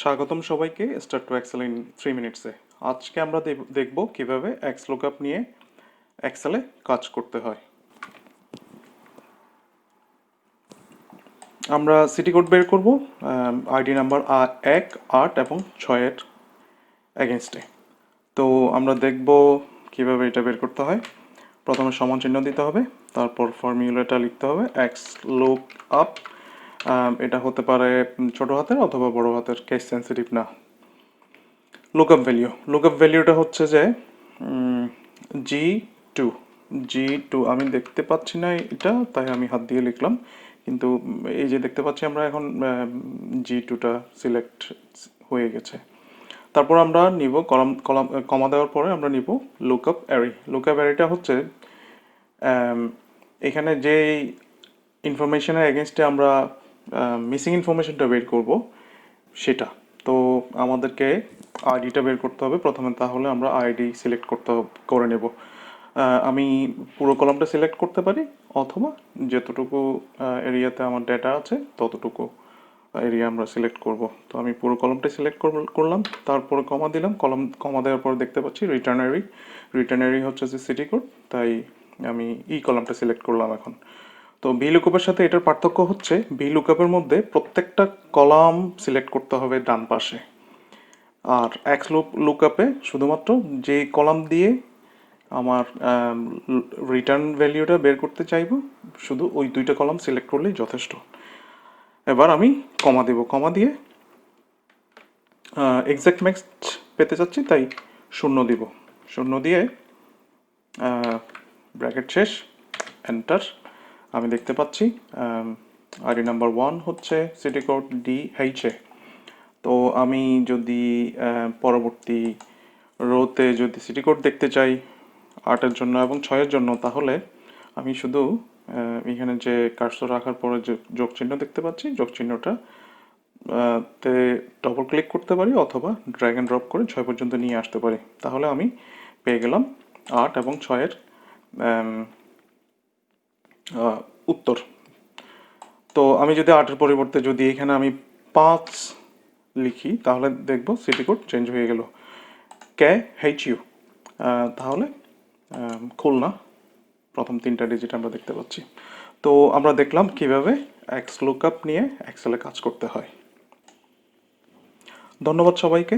স্বাগতম সবাইকে start two Excel in 3 মিনিটসে। আজকে আমরা দেখব কিভাবে Xlookup নিয়ে এক্সেলে কাজ করতে হয়। আমরা সিটি কোড বের করব আইডি নাম্বার 1, 8 এবং 6 এর এগেনস্টে। তো আমরা দেখব কিভাবে এটা বের করতে হয়। প্রথমে সমান চিহ্ন দিতে হবে, তারপর ফর্মুলাটা লিখতে হবে Xlookup। এটা হতে পারে ছোট হাতের অথবা বড় হাতের, কেস সেন্সিটিভ না। লুকআপ ভ্যালিউটা হচ্ছে যে G2 G2 আমি দেখতে পাচ্ছি না এটা, তাই আমি হাত দিয়ে লিখলাম, কিন্তু এই যে দেখতে পাচ্ছি আমরা এখন G2টা সিলেক্ট হয়ে গেছে। তারপর আমরা নিব কলাম কলাম কমা দেওয়ার পরে আমরা নিব লুকআপ অ্যারেটা হচ্ছে এখানে যে ইনফরমেশনের এগেনস্টে আমরা মিসিং ইনফরমেশনটা বের করব সেটা। তো আমাদেরকে আইডিটা বের করতে হবে প্রথমে, তাহলে আমরা আইডি সিলেক্ট করে নেব। আমি পুরো কলামটা সিলেক্ট করতে পারি, অথবা যতটুকু এরিয়াতে আমার ডেটা আছে ততটুকু এরিয়া আমরা সিলেক্ট করব। তো আমি পুরো কলামটা সিলেক্ট করলাম, তারপরে কমা দিলাম। কমা দেওয়ার পরে দেখতে পাচ্ছি রিটার্নারি হচ্ছে যে সিটি কোড, তাই আমি কলামটা সিলেক্ট করলাম এখন। তো VLOOKUP-এর সাথে এটার পার্থক্য হচ্ছে VLOOKUP-এর মধ্যে প্রত্যেকটা কলাম সিলেক্ট করতে হবে ডান পাশে, আর Xlookup-এ শুধুমাত্র যে কলাম দিয়ে আমার রিটার্ন ভ্যালিউটা বের করতে চাইবো শুধু ওই দুইটা কলাম সিলেক্ট করলেই যথেষ্ট। এবার আমি কমা দেব, কমা দিয়ে এক্সাক্ট ম্যাচ পেতে চাচ্ছি, তাই 0 দিব। 0 দিয়ে ব্র্যাকেট শেষ, এন্টার। আমি দেখতে পাচ্ছি আইডি নাম্বার 1 হচ্ছে সিটি কোড DH-এ। তো আমি যদি পরবর্তী রোতে যদি সিটি কোড দেখতে চাই 8-এর জন্য এবং 6-এর জন্য, তাহলে আমি শুধু এখানে যে কার্সর রাখার পরে যে যোগ চিহ্ন দেখতে পাচ্ছি, যোগ চিহ্নটা তে ডবল ক্লিক করতে পারি, অথবা ড্র্যাগ অ্যান্ড ড্রপ করে 6 পর্যন্ত নিয়ে আসতে পারি। তাহলে আমি পেয়ে গেলাম 8 এবং 6-এর উত্তর। তো আমি যদি 8-এর পরিবর্তে যদি এখানে আমি 5 লিখি, তাহলে দেখব সিটি কোড চেঞ্জ হয়ে গেল, KHU। তাহলে খুলনা, প্রথম 3টা ডিজিট আমরা দেখতে পাচ্ছি। তো আমরা দেখলাম কিভাবে Xlookup নিয়ে এক্সেলে কাজ করতে হয়। ধন্যবাদ সবাইকে।